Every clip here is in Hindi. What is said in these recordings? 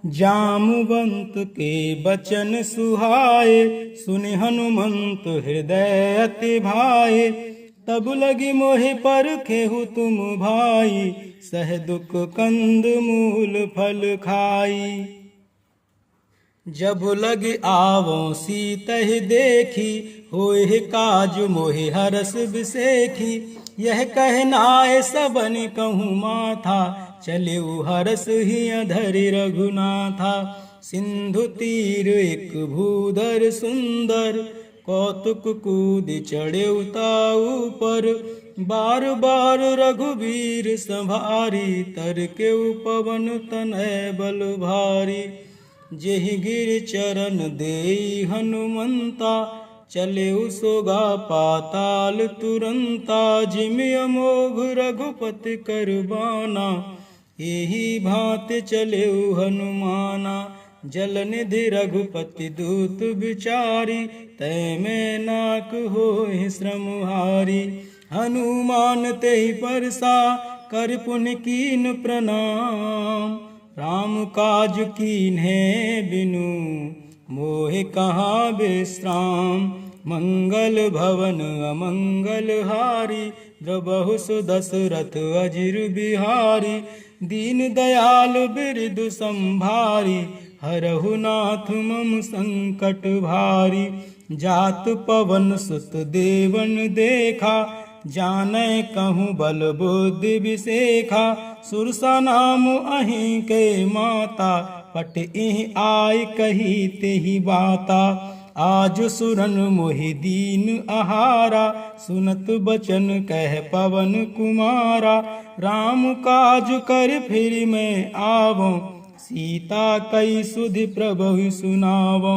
जामवंत के बचन सुहाए, सुनि हनुमंत हृदय अति भाए। तब लगी मोहि परखेहु तुम भाई, सह दुख कंद मूल फल खाई। जब लग आवो सीतहि देखी, होए काज मोहि हरस बिसेखी। यह कहनाए सबन कहूँ माथा, चले हरस हिय धरि रघुनाथा। सिंधु तीर एक भूधर सुंदर, कौतुक कूद चढ़े ताऊ पर। बार बार रघुवीर संभारी, तर के पवन तनय बल भारी। जेहि गिर चरण देई हनुमंता, चले सोगा पाताल तुरंता। जिमि अमोघ रघुपति करबाना, एहि भांति चले हनुमाना। जल निधि रघुपति दूत विचारी, तै में नाक होहि श्रमहारी। हनुमान तेहि परसा, कर पुनि कीन प्रणाम। राम काज कीन्हे बिनु, मोहि कहाँ विश्राम। मंगल भवन अमंगल हारी, द्रबहु सुदशरथ अजिर बिहारी। दीन दयाल बिरदु संभारी, हरहु नाथ मम संकट भारी। जात पवन सुत देवन देखा, जानै कहूँ बल बुद्धि विसेखा। सुरसा नाम अहीं के माता, पट इहि आय कही तेहि बाता। आज सुरन मोहि दीन आहारा, सुनत बचन कह पवन कुमारा। राम काज कर फिर मैं आवो, सीता कई सुधि प्रभु सुनावो।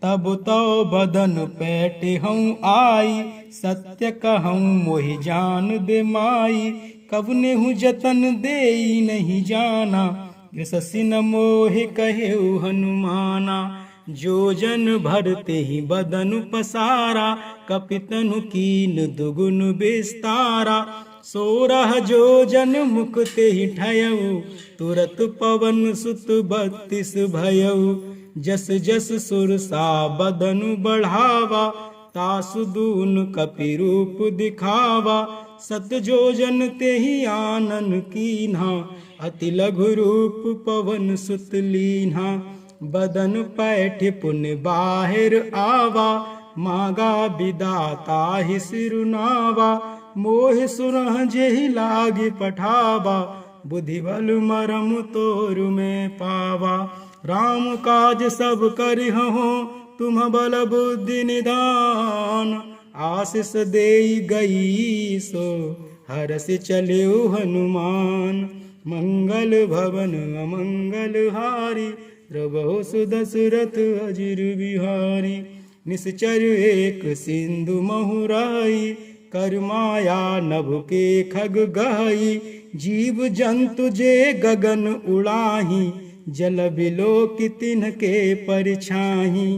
तब तो बदन पैटे हूँ आई, सत्य कहूँ मोहि जान दे माई। कब नेहु जतन देई नहीं जाना, यशस्सी न मोहि कहेउ हनुमाना। जो जन भरते ही बदन पसारा, कपितनु कीन दुगुन विस्तारा। 16 जोजन मुख तेहि ठयऊ, तुरत पवन सुत 32 भयऊ। जस जस सुरसा बदनु बढ़ावा, तासु दून कपि रूप दिखावा। 7 जोजन तेहि आनन कीन्हा, अति लघु रूप पवन सुत लीन्हा। बदन पैठ पुन बाहिर आवा, मागा विदाता ही सिरुनावा। मोहि सुरह जेहि लागी पठावा, बुद्धि बल मरम तोरु में पावा। राम काज सब करिहु, तुम बल बुद्धि निधान। आशीष देई गई सो, हरष चलिउ हनुमान। मंगल भवन अमंगल हारी, द्रबहु सुदशरथ अजिर बिहारी। निश्चर एक सिंधु महुराई, कर माया नभ के खग गहई। जीव जंतु जे गगन उड़ाही, जल बिलो की तिनके परछाही।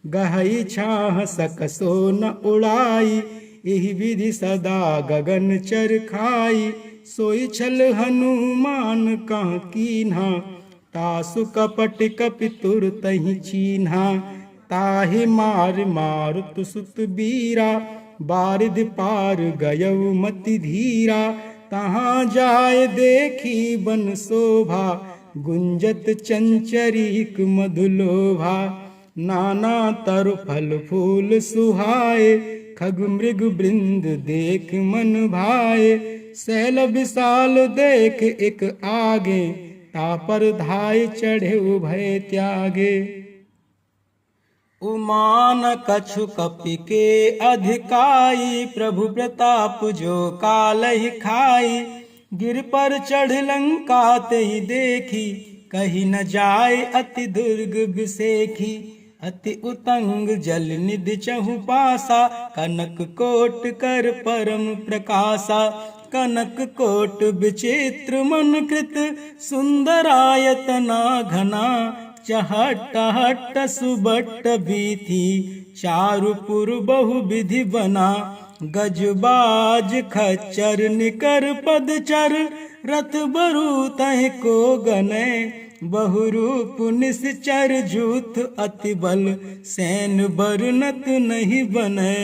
गहई छाह सकसो न उड़ाई, एहि विधि सदा गगन चर खाई। सोई छल हनुमान कहाँ कीन्हा, तासु कपट कपि तुर तहि चीन्हा। ताहि मार मारुत सुत बीरा, बारिधि पार गयउ मति धीरा। तहाँ जाय देखी बन शोभा, गुंजत चंचरीक मधुलोभा। नाना तरु फल फूल सुहाए, खग मृग वृंद देख मन भाए। शैल विशाल देख एक आगे, तापर धाय चढ़े उभय त्यागे। उमान कछु कपि के अधिकाई, प्रभु प्रताप जो कालहि खाई। गिर पर चढ़ लंका तेहि देखी, कही न जाय अति दुर्ग बिसेखी। अति उतंग जल निधि चहु पासा, कनक कोट कर परम प्रकाशा। कनक कोट विचित्र मन कृत, सुंदरायतना घना। चहट सुबट बीथी, चारुपुर बहु विधि बना। गजबाज खच्चर निकर पदचर, रथ बरु तहि को गने। बहुरूप निश्चर जूथ अति बल सैन बरनत नहीं बने।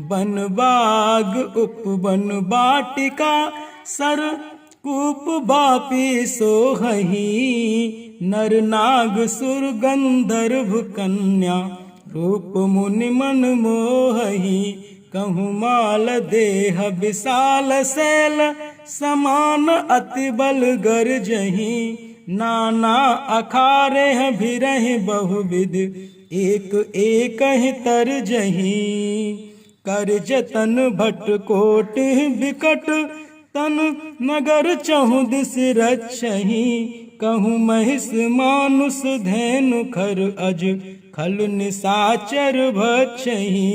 बन बाग उपवन बाटिका सर कूप बापी सोहही। नर नाग सुर गंधर्व कन्या रूप मुनि मन मोहही। कहूँ माल देह विशाल शैल समान अति बल गरजही। नाना अखारे भिरहि बहुविध एक एक ही तरजही। कर जतन भट कोट विकट तन नगर चहु दिस रक्षही। कहूँ महिष मानुष धेनु खर अज खल निशाचर भक्षही।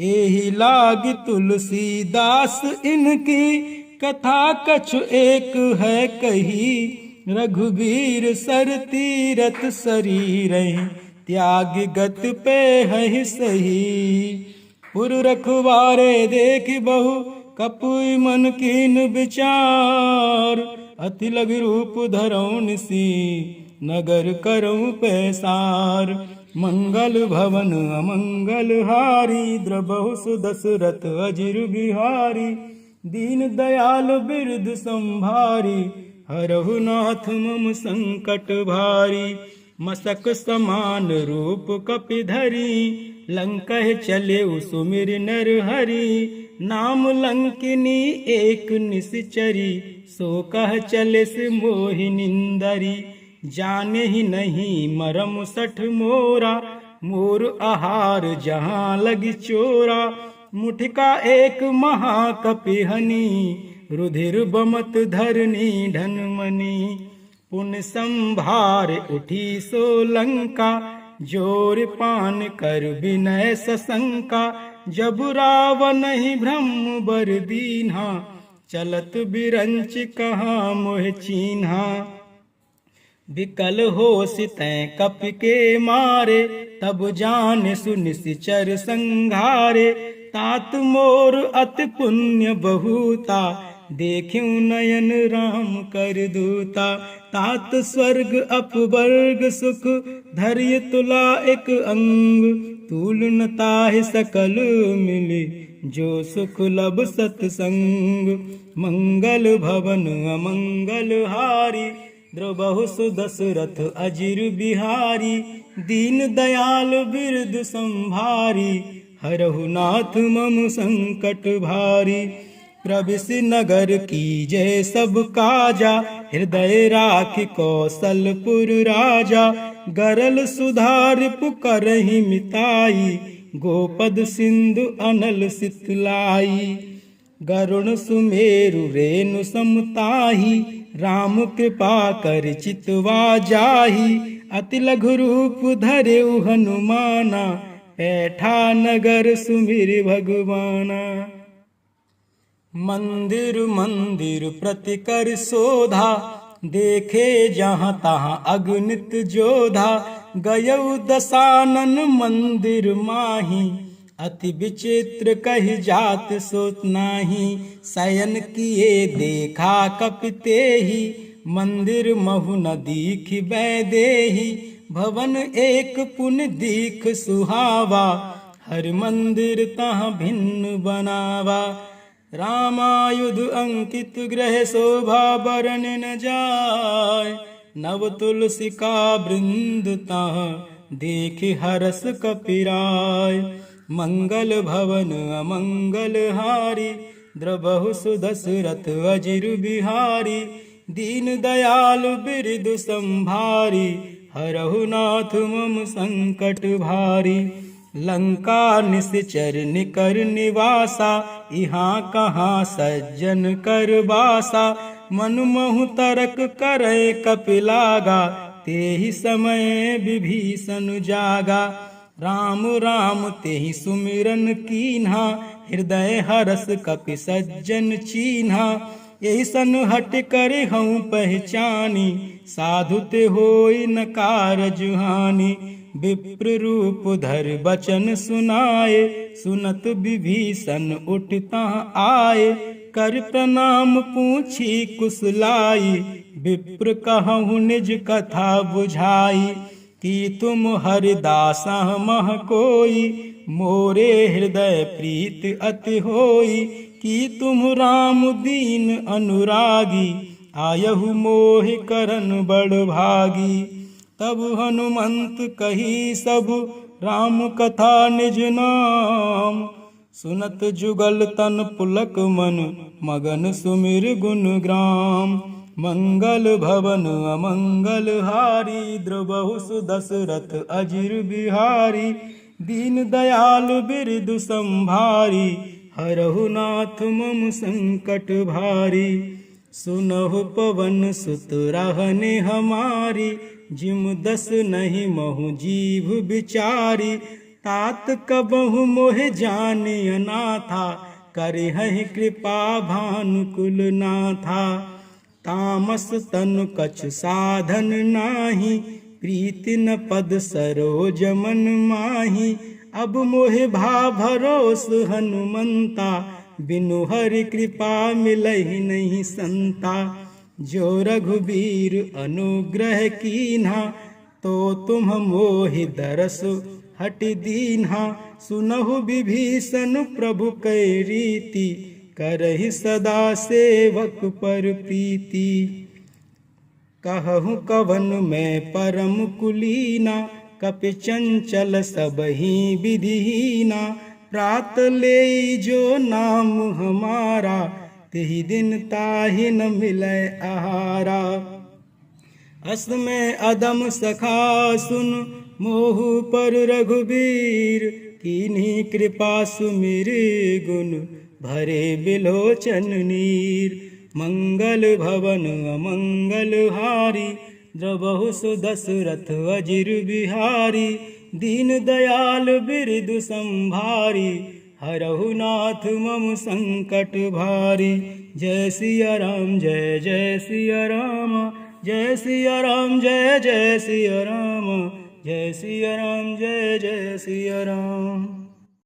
एहि लाग तुलसीदास इनकी कथा कछु एक है कही। रघुबीर सर तीरथ शरीर त्याग गत पे है सही। पुर रखवारे देख बहु कपुई मन कीन विचार। अति लघु रूप धरऊं निसी नगर करऊं पैसार। मंगल भवन अमंगल हारी द्रबहु सुदशरथ अजिर बिहारी। दीन दयाल बिरद संभारी हरहु नाथ मम संकट भारी। मसक समान रूप कपिधरी लंकह चले सुमिर नर हरि। नाम लंकिनी एक निश्चरी सो कह चले से मोहिनिंदरी। जाने ही नहीं मरम सठ मोरा मोर आहार जहाँ लगी चोरा। मुठिका एक महाकपिहनी रुधिर बमत धरनी धनमनी। पुन संभार उठी सो लंका जोर पान कर विनय सशंका। जब रावण ही ब्रह्म बर दीन्हा चलत बिरंच कहाँ मोह चीन्हा। विकल हो सितैं कपि के मारे तब जान सुनिश्चर संघारे। तात मोर अति पुण्य बहुता देखूं नयन राम कर दूता। तात स्वर्ग अपवर्ग सुख धैर्य तुला एक अंग। तूल न ताहि सकल मिली जो सुख लब सतसंग। मंगल भवन अमंगल हारी द्रबहु सुदशरथ अजिर बिहारी। दीन दयाल बिरद संभारी हरहु नाथ मम संकट भारी। प्रविश नगर की जय सब काजा हृदय राखि कौशलपुर राजा। गरल सुधार पुकरहि मिताई गोपद सिंधु अनल सितलाई। गरुण सुमेरु रेणु समताही राम कृपा कर चितवा जाही। अति लघु रूप धरे हनुमाना पैठा नगर सुमिर भगवाना। मंदिर मंदिर प्रति कर शोधा देखे जहाँ तहाँ अगणित जोधा। गयौ दशानन मंदिर माही अति विचित्र कही जात सोत नाही। शयन किए देखा कपिते ही मंदिर महु न दीख बैदेही। भवन एक पुन दीख सुहावा हर मंदिर तहाँ भिन्न बनावा। रामायुध अंकित ग्रह शोभा बरन न जाय। नव तुलसी का वृंद तहाँ देख हरस कपिराय। मंगल भवन अमंगल हारी द्रबहु सुदशरथ अजिर बिहारी। दीन दयाल बिरद संभारी हरहु नाथ मम संकट भारी। लंका निश्चर निकर निवासा यहाँ कहाँ सज्जन कर बासा। मन महु तरक करे कपिलागा तेहि समय विभीषण जागा। राम राम तेहि सुमिरन कीन्हा हृदय हरस कपि सज्जन चीन्हा। यही सन हट करे हूँ पहचानी साधु ते होई न कारज हानि। विप्र रूप धर बचन सुनाए सुनत विभीषण उठता आए। कर प्रणाम पूछी कुशलाई विप्र कहूँ निज कथा बुझाई, कि तुम हरिदास मह कोई, मोरे हृदय प्रीत अति होई। कि तुम राम दीन अनुरागी, आयहु मोहि करन बड़ भागी। तब हनुमंत कही सब राम कथा निज नाम, सुनत जुगल तन पुलक मन, मगन सुमिर गुण ग्राम। मंगल भवन अमंगल हारी, द्रवहु सुदशरथ अजिर बिहारी। दीन दयाल बिरदु संभारी, हरहु नाथ मम संकट भारी। सुनहु पवन सुत रहने हमारी, जिम दस नहीं महु जीव बिचारी। तात कबहु मोहि जाने अनाथा, करिहहि कृपा भानुकुल नाथा। तामस तनु कछु साधन नाही, प्रीति न पद सरोज मन माही। अब मोहि भा भरोस हनुमंता, बिनु हरि कृपा मिलहि नहीं संता। जो रघुबीर अनुग्रह कीन्हा, तो तुम मोहि दरस हटि दीन्हा। सुनहु विभीषण प्रभु कै रीति, करहि सदा सेवक पर प्रीति। कहूँ कवन मैं परम कुलीना, कपि चंचल सबहि विधिहीना। प्रात ले जो नाम हमारा, तिहि दिन ताहि न मिलै आहारा। अस में अदम सखा सुन, मोहु पर रघुबीर। कीन्ही कृपा सुमिर गुण, भरे बिलोचन नीर। मंगल भवन अमंगल हारी, द्रवहु सुदशरथ अजिर बिहारी। दीन दयाल बिरदु संभारी, हरहु नाथ मम संकट भारी। जय सिया राम जय जय सिया राम, जय सिया राम जय जय सिया राम, जय सिया राम जय जय सिया राम।